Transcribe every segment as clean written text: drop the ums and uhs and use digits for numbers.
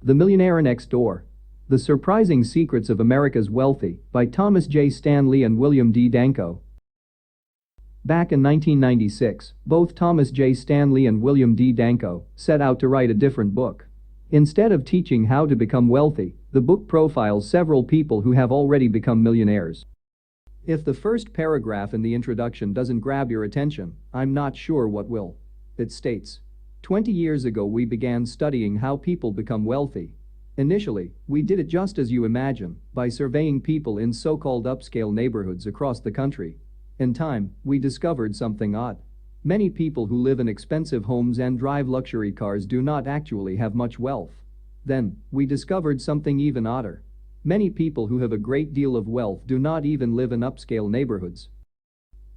The Millionaire Next Door. The Surprising Secrets of America's Wealthy by Thomas J. Stanley and William D. Danko. Back in 1996, both Thomas J. Stanley and William D. Danko set out to write a different book. Instead of teaching how to become wealthy, the book profiles several people who have already become millionaires. If the first paragraph in the introduction doesn't grab your attention, I'm not sure what will. It states, 20 years ago we began studying how people become wealthy. Initially, we did it just as you imagine, by surveying people in so-called upscale neighborhoods across the country. In time, we discovered something odd. Many people who live in expensive homes and drive luxury cars do not actually have much wealth. Then, we discovered something even odder. Many people who have a great deal of wealth do not even live in upscale neighborhoods.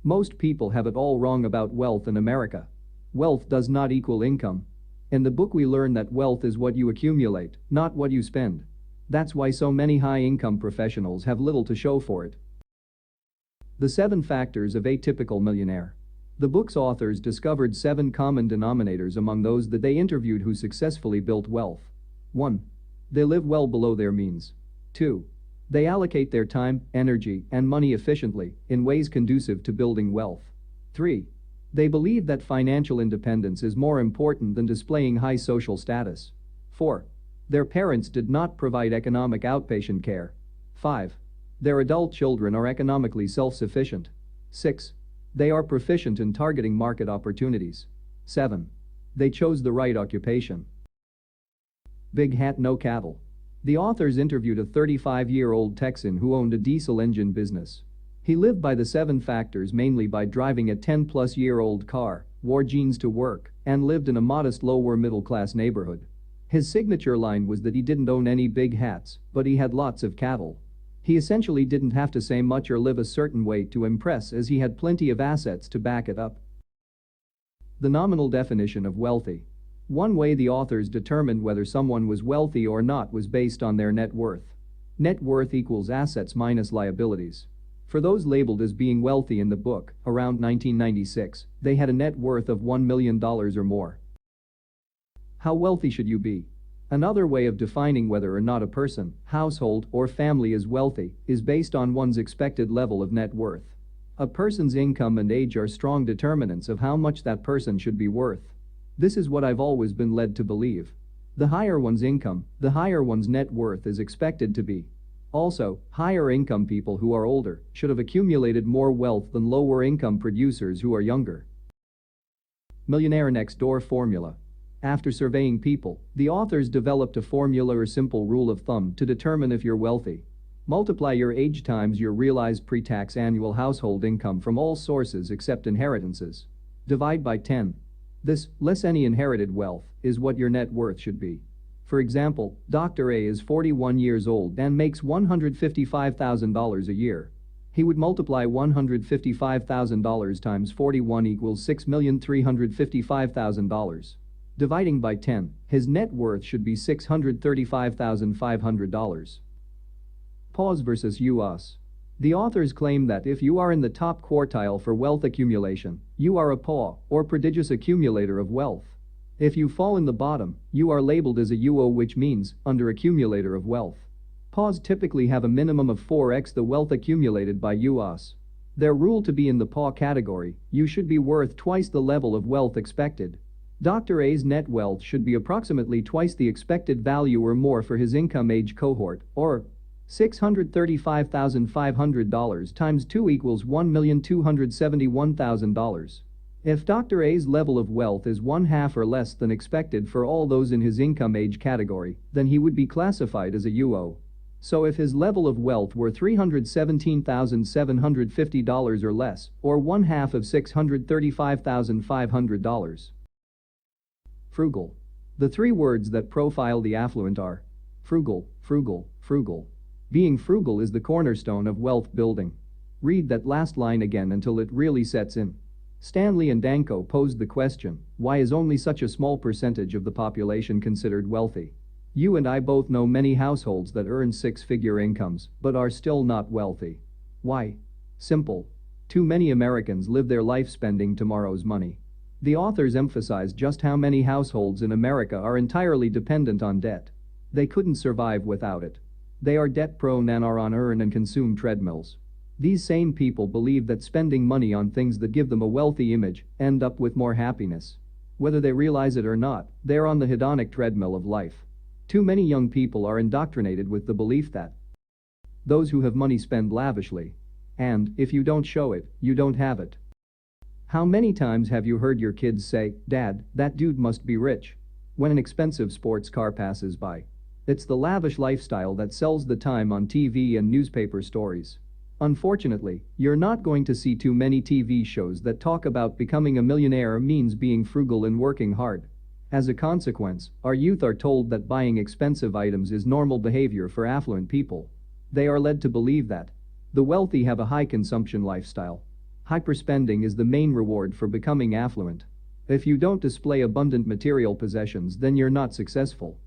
Most people have it all wrong about wealth in America. Wealth does not equal income. In the book we learn that wealth is what you accumulate, not what you spend. That's why so many high-income professionals have little to show for it. The 7 Factors of Atypical Millionaire. The book's authors discovered 7 common denominators among those that they interviewed who successfully built wealth. 1. They live well below their means. 2. They allocate their time, energy, and money efficiently, in ways conducive to building wealth. 3. They believe that financial independence is more important than displaying high social status. 4. Their parents did not provide economic outpatient care. 5. Their adult children are economically self-sufficient. 6. They are proficient in targeting market opportunities. 7. They chose the right occupation. Big hat, no cattle. The authors interviewed a 35-year-old Texan who owned a diesel engine business. He lived by the 7 factors mainly by driving a 10-plus-year-old car, wore jeans to work, and lived in a modest lower-middle-class neighborhood. His signature line was that he didn't own any big hats, but he had lots of cattle. He essentially didn't have to say much or live a certain way to impress, as he had plenty of assets to back it up. The nominal definition of wealthy. One way the authors determined whether someone was wealthy or not was based on their net worth. Net worth equals assets minus liabilities. For those labeled as being wealthy in the book, around 1996, they had a net worth of $1 million or more. How wealthy should you be? Another way of defining whether or not a person, household, or family is wealthy is based on one's expected level of net worth. A person's income and age are strong determinants of how much that person should be worth. This is what I've always been led to believe. The higher one's income, the higher one's net worth is expected to be. Also, higher income people who are older should have accumulated more wealth than lower income producers who are younger. Millionaire Next Door Formula. After surveying people, the authors developed a formula or simple rule of thumb to determine if you're wealthy. Multiply your age times your realized pre-tax annual household income from all sources except inheritances. Divide by 10. This, less any inherited wealth, is what your net worth should be. For example, Dr. A is 41 years old and makes $155,000 a year. He would multiply $155,000 times 41 equals $6,355,000. Dividing by 10, his net worth should be $635,500. Pause versus US. The authors claim that if you are in the top quartile for wealth accumulation, you are a PAW, or prodigious accumulator of wealth. If you fall in the bottom, you are labeled as a UO, which means under-accumulator of wealth. PAWs typically have a minimum of 4x the wealth accumulated by US. Their rule to be in the PAW category, you should be worth twice the level of wealth expected. Dr. A's net wealth should be approximately twice the expected value or more for his income age cohort, or $635,500 times 2 equals $1,271,000. If Dr. A's level of wealth is 1/2 or less than expected for all those in his income age category, then he would be classified as a UO. So if his level of wealth were $317,750 or less, or 1/2 of $635,500. Frugal. The 3 words that profile the affluent are frugal, frugal, frugal. Being frugal is the cornerstone of wealth building. Read that last line again until it really sets in. Stanley and Danko posed the question, why is only such a small percentage of the population considered wealthy? You and I both know many households that earn 6-figure incomes but are still not wealthy. Why? Simple. Too many Americans live their life spending tomorrow's money. The authors emphasize just how many households in America are entirely dependent on debt. They couldn't survive without it. They are debt-prone and are on earn and consume treadmills. These same people believe that spending money on things that give them a wealthy image end up with more happiness. Whether they realize it or not, they're on the hedonic treadmill of life. Too many young people are indoctrinated with the belief that those who have money spend lavishly. And, if you don't show it, you don't have it. How many times have you heard your kids say, "Dad, that dude must be rich," when an expensive sports car passes by? It's the lavish lifestyle that sells the time on TV and newspaper stories. Unfortunately, you're not going to see too many TV shows that talk about becoming a millionaire means being frugal and working hard. As a consequence, our youth are told that buying expensive items is normal behavior for affluent people. They are led to believe that the wealthy have a high consumption lifestyle. Hyperspending is the main reward for becoming affluent. If you don't display abundant material possessions, then you're not successful.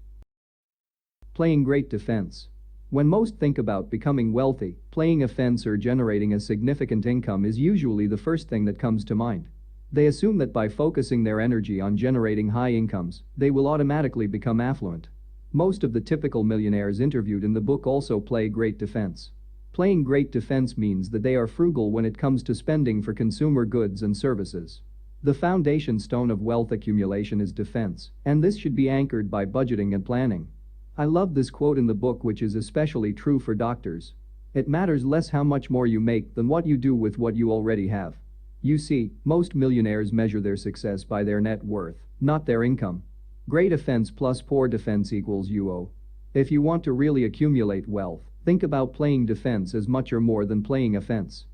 Playing great defense. When most think about becoming wealthy, playing offense or generating a significant income is usually the first thing that comes to mind. They assume that by focusing their energy on generating high incomes, they will automatically become affluent. Most of the typical millionaires interviewed in the book also play great defense. Playing great defense means that they are frugal when it comes to spending for consumer goods and services. The foundation stone of wealth accumulation is defense, and this should be anchored by budgeting and planning. I love this quote in the book, which is especially true for doctors. It matters less how much more you make than what you do with what you already have. You see, most millionaires measure their success by their net worth, not their income. Great offense plus poor defense equals UO. If you want to really accumulate wealth, think about playing defense as much or more than playing offense.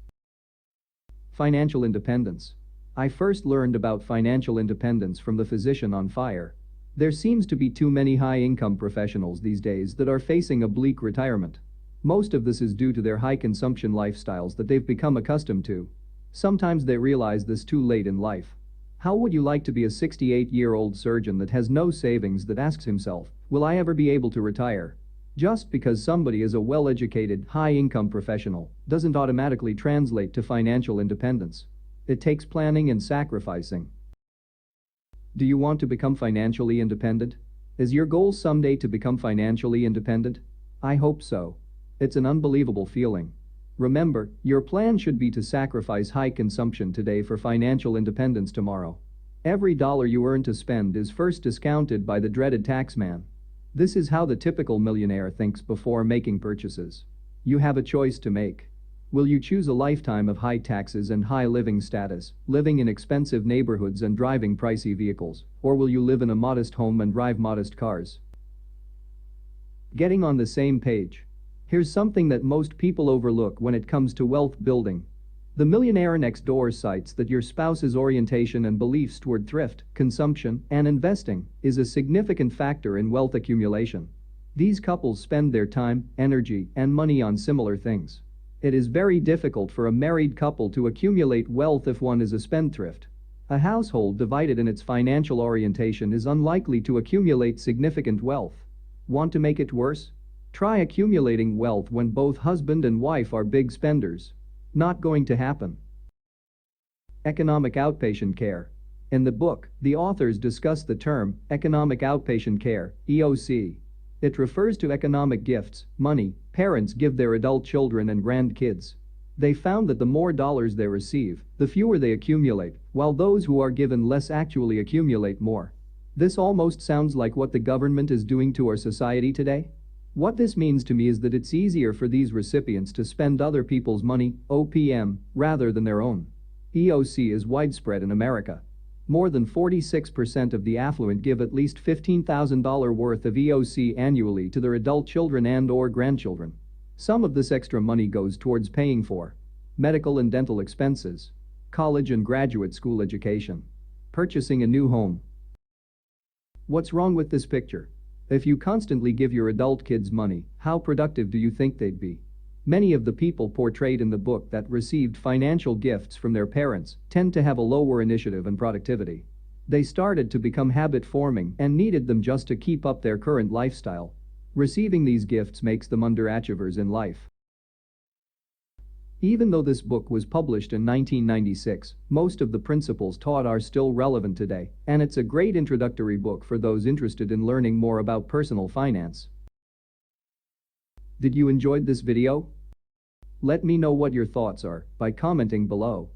Financial independence. I first learned about financial independence from the physician on fire. There seems to be too many high-income professionals these days that are facing a bleak retirement. Most of this is due to their high consumption lifestyles that they've become accustomed to. Sometimes they realize this too late in life. How would you like to be a 68-year-old surgeon that has no savings, that asks himself, "Will I ever be able to retire?" Just because somebody is a well-educated, high-income professional doesn't automatically translate to financial independence. It takes planning and sacrificing. Do you want to become financially independent? Is your goal someday to become financially independent? I hope so. It's an unbelievable feeling. Remember, your plan should be to sacrifice high consumption today for financial independence tomorrow. Every dollar you earn to spend is first discounted by the dreaded taxman. This is how the typical millionaire thinks before making purchases. You have a choice to make. Will you choose a lifetime of high taxes and high living status, living in expensive neighborhoods and driving pricey vehicles, or will you live in a modest home and drive modest cars? Getting on the same page. Here's something that most people overlook when it comes to wealth building. The Millionaire Next Door cites that your spouse's orientation and beliefs toward thrift, consumption, and investing is a significant factor in wealth accumulation. These couples spend their time, energy, and money on similar things. It is very difficult for a married couple to accumulate wealth if one is a spendthrift. A household divided in its financial orientation is unlikely to accumulate significant wealth. Want to make it worse? Try accumulating wealth when both husband and wife are big spenders. Not going to happen. Economic outpatient care. In the book, the authors discuss the term economic outpatient care, EOC. It refers to economic gifts, money, parents give their adult children and grandkids. They found that the more dollars they receive, the fewer they accumulate, while those who are given less actually accumulate more. This almost sounds like what the government is doing to our society today. What this means to me is that it's easier for these recipients to spend other people's money, OPM, rather than their own. EOC is widespread in America. More than 46% of the affluent give at least $15,000 worth of EOC annually to their adult children and/or grandchildren. Some of this extra money goes towards paying for medical and dental expenses, college and graduate school education, purchasing a new home. What's wrong with this picture? If you constantly give your adult kids money, how productive do you think they'd be? Many of the people portrayed in the book that received financial gifts from their parents tend to have a lower initiative and productivity. They started to become habit-forming and needed them just to keep up their current lifestyle. Receiving these gifts makes them underachievers in life. Even though this book was published in 1996, most of the principles taught are still relevant today, and it's a great introductory book for those interested in learning more about personal finance. Did you enjoy this video? Let me know what your thoughts are by commenting below.